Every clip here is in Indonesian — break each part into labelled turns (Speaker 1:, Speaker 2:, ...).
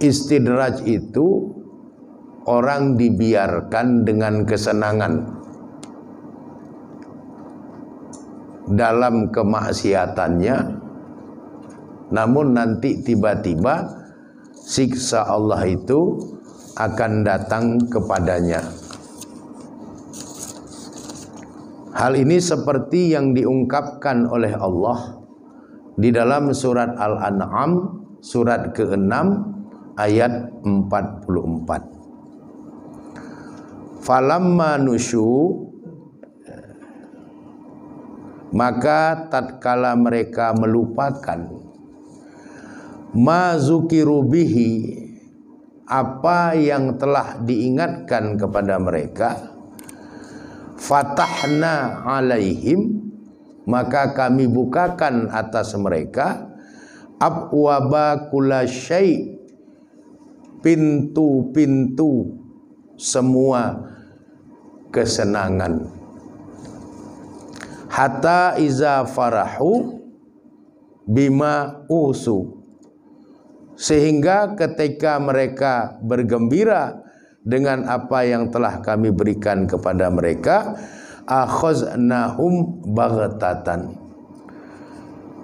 Speaker 1: Istidraj itu orang dibiarkan dengan kesenangan dalam kemaksiatannya, namun nanti tiba-tiba siksa Allah itu akan datang kepadanya. Hal ini seperti yang diungkapkan oleh Allah di dalam surat Al-An'am surat ke-6 ayat 44. Falamma nusyu, maka tatkala mereka melupakan ma zukiru bihi, apa yang telah diingatkan kepada mereka, fatahna alaihim, maka kami bukakan atas mereka abwaba kullasyai, pintu-pintu semua kesenangan, hatta iza farahu bima usu, sehingga ketika mereka bergembira dengan apa yang telah kami berikan kepada mereka, akhaznahum baghtatan,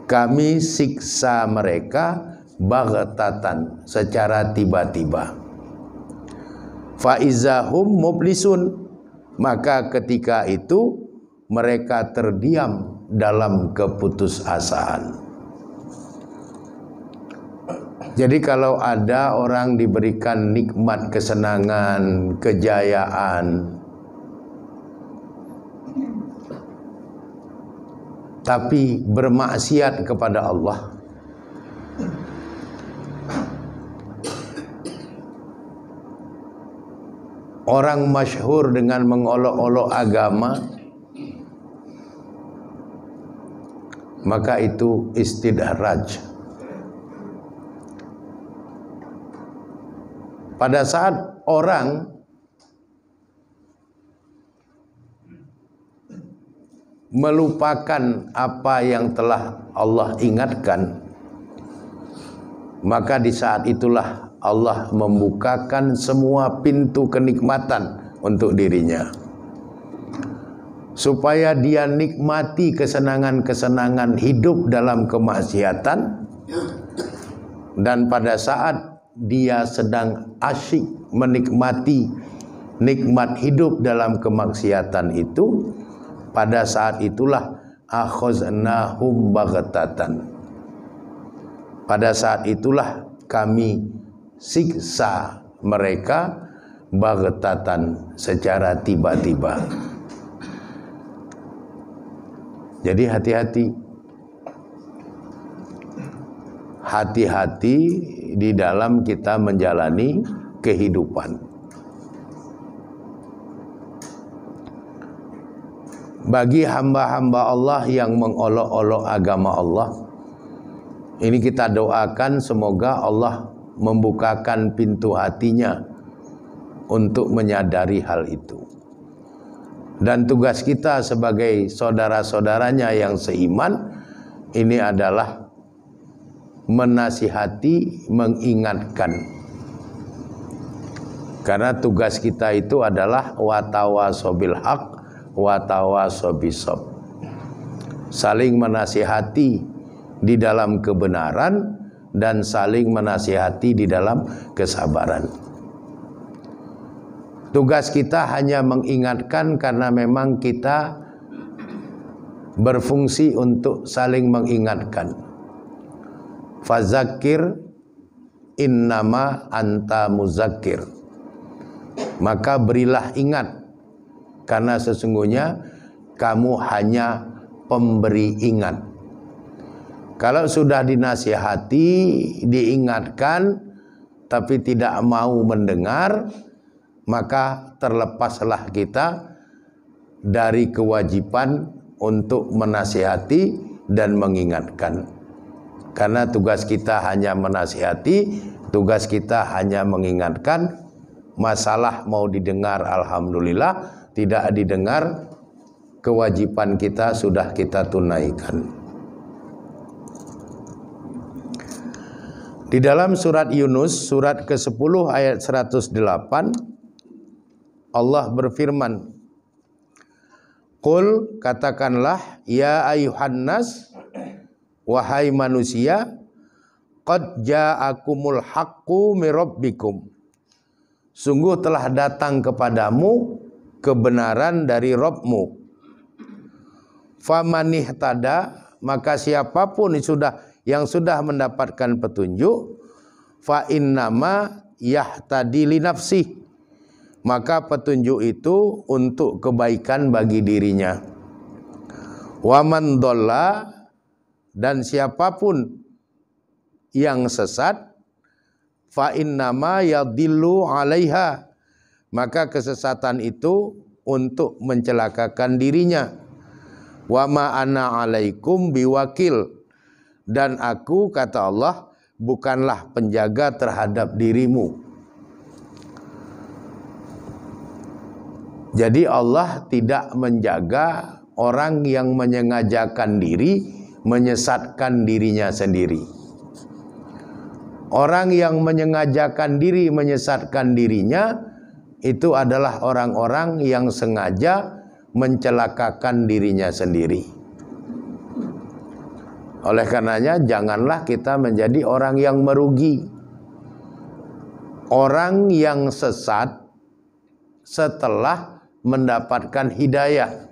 Speaker 1: kami siksa mereka baghtatan, secara tiba-tiba. Faizahum mublisun, maka ketika itu mereka terdiam dalam keputusasaan. Jadi kalau ada orang diberikan nikmat kesenangan, kejayaan, tapi bermaksiat kepada Allah, orang masyhur dengan mengolok-olok agama, maka itu istidraj. Pada saat orang melupakan apa yang telah Allah ingatkan, maka di saat itulah Allah membukakan semua pintu kenikmatan untuk dirinya, supaya dia nikmati kesenangan-kesenangan hidup dalam kemaksiatan. Dan pada saat dia sedang asyik menikmati nikmat hidup dalam kemaksiatan itu, pada saat itulah akhaznahum baghtatan, pada saat itulah kami siksa mereka baghtatan, secara tiba-tiba. Jadi hati-hati, hati-hati di dalam kita menjalani kehidupan. Bagi hamba-hamba Allah yang mengolok-olok agama Allah, ini kita doakan semoga Allah membukakan pintu hatinya untuk menyadari hal itu. Dan tugas kita sebagai saudara-saudaranya yang seiman ini adalah menasihati, mengingatkan. Karena tugas kita itu adalah watawasobil haq, watawasobisab, saling menasihati di dalam kebenaran dan saling menasihati di dalam kesabaran. Tugas kita hanya mengingatkan karena memang kita berfungsi untuk saling mengingatkan. Fazakir innama anta muzakir, maka berilah ingat, karena sesungguhnya kamu hanya pemberi ingat. Kalau sudah dinasihati, diingatkan, tapi tidak mau mendengar, maka terlepaslah kita dari kewajiban untuk menasihati dan mengingatkan. Karena tugas kita hanya menasihati, tugas kita hanya mengingatkan. Masalah mau didengar, alhamdulillah. Tidak didengar, kewajiban kita sudah kita tunaikan. Di dalam surat Yunus, surat ke-10 ayat 108, Allah berfirman, Qul, katakanlah, ya ayuhan nas, wahai manusia, qad ja'akumul haqqu mir rabbikum. Sungguh telah datang kepadamu kebenaran dari Rabbmu. Famanihtada, maka siapapun yang sudah mendapatkan petunjuk, fa innama yahtadi li nafsih, maka petunjuk itu untuk kebaikan bagi dirinya. Wa man dhalla, dan siapapun yang sesat, fa innama yadillu 'alaiha, maka kesesatan itu untuk mencelakakan dirinya. Wa ma ana 'alaikum biwakil, dan aku, kata Allah, bukanlah penjaga terhadap dirimu. Jadi Allah tidak menjaga orang yang menyengajakan diri menyesatkan dirinya sendiri. Orang yang menyengajakan diri menyesatkan dirinya itu adalah orang-orang yang sengaja mencelakakan dirinya sendiri. Oleh karenanya janganlah kita menjadi orang yang merugi, orang yang sesat setelah mendapatkan hidayah.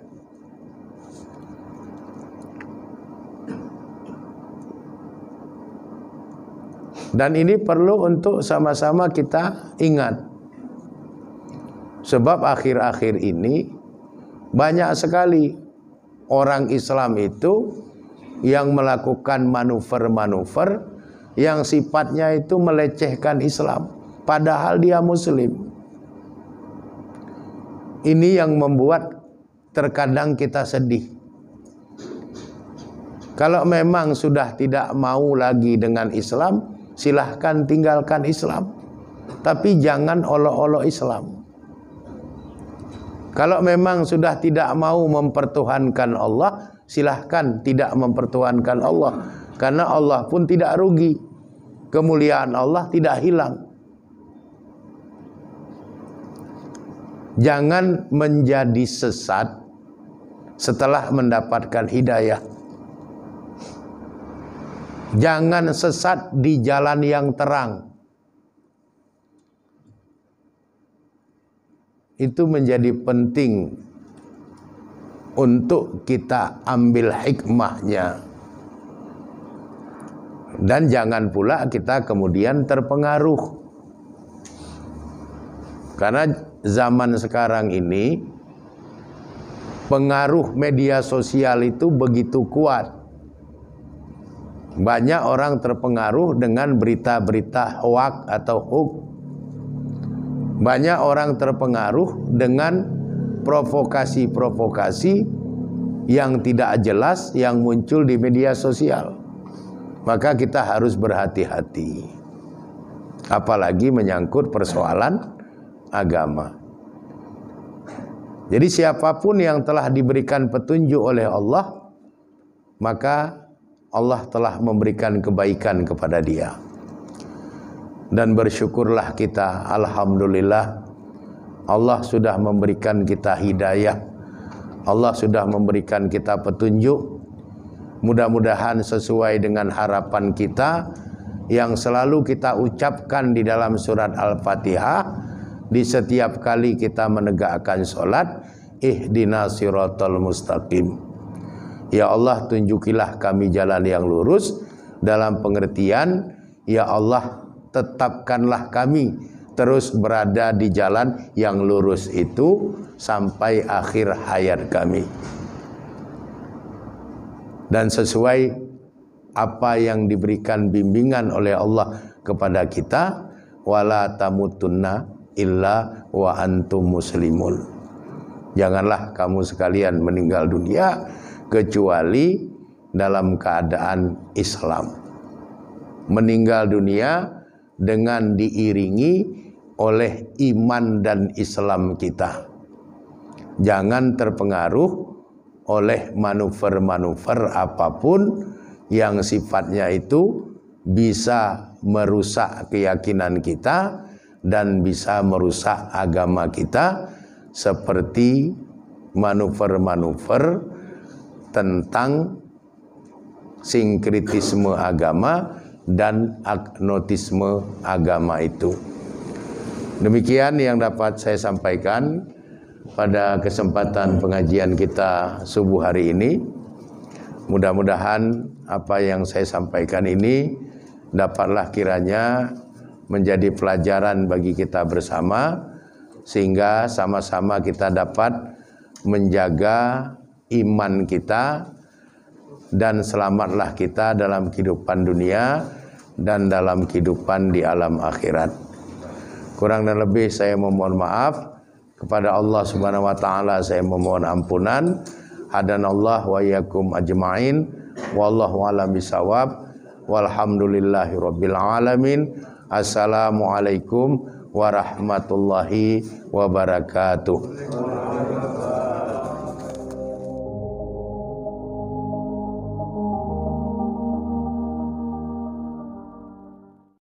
Speaker 1: Dan ini perlu untuk sama-sama kita ingat. Sebab akhir-akhir ini banyak sekali orang Islam itu yang melakukan manuver-manuver yang sifatnya itu melecehkan Islam, padahal dia Muslim. Ini yang membuat terkadang kita sedih. Kalau memang sudah tidak mau lagi dengan Islam, silahkan tinggalkan Islam, tapi jangan olok-olok Islam. Kalau memang sudah tidak mau mempertuhankan Allah, silahkan tidak mempertuhankan Allah, karena Allah pun tidak rugi, kemuliaan Allah tidak hilang. Jangan menjadi sesat setelah mendapatkan hidayah. Jangan sesat di jalan yang terang. Itu menjadi penting untuk kita ambil hikmahnya. Dan jangan pula kita kemudian terpengaruh. Karena zaman sekarang ini pengaruh media sosial itu begitu kuat. Banyak orang terpengaruh dengan berita-berita hoak atau hoax. Banyak orang terpengaruh dengan provokasi-provokasi yang tidak jelas yang muncul di media sosial. Maka kita harus berhati-hati. Apalagi menyangkut persoalan agama. Jadi siapapun yang telah diberikan petunjuk oleh Allah, maka Allah telah memberikan kebaikan kepada dia. Dan bersyukurlah kita, alhamdulillah, Allah sudah memberikan kita hidayah. Allah sudah memberikan kita petunjuk. Mudah-mudahan sesuai dengan harapan kita yang selalu kita ucapkan di dalam surat Al-Fatihah di setiap kali kita menegakkan sholat, ihdinas siratal mustaqim. Ya Allah, tunjukilah kami jalan yang lurus, dalam pengertian, ya Allah, tetapkanlah kami terus berada di jalan yang lurus itu sampai akhir hayat kami. Dan sesuai apa yang diberikan bimbingan oleh Allah kepada kita, wala tamutunna illa wa antum muslimun. Janganlah kamu sekalian meninggal dunia kecuali dalam keadaan Islam. Meninggal dunia dengan diiringi oleh iman dan Islam kita. Jangan terpengaruh oleh manuver-manuver apapun yang sifatnya itu bisa merusak keyakinan kita dan bisa merusak agama kita, seperti manuver-manuver tentang sinkritisme agama dan agnotisme agama itu. Demikian yang dapat saya sampaikan pada kesempatan pengajian kita subuh hari ini. Mudah-mudahan apa yang saya sampaikan ini dapatlah kiranya menjadi pelajaran bagi kita bersama, sehingga sama-sama kita dapat menjaga iman kita dan selamatlah kita dalam kehidupan dunia dan dalam kehidupan di alam akhirat. Kurang dan lebih saya memohon maaf. Kepada Allah Subhanahu wa taala saya memohon ampunan. Hadanallah wa iyyakum ajmain. Wallahu a'lam bishawab. Walhamdulillahirabbil alamin. Assalamualaikum warahmatullahi wabarakatuh.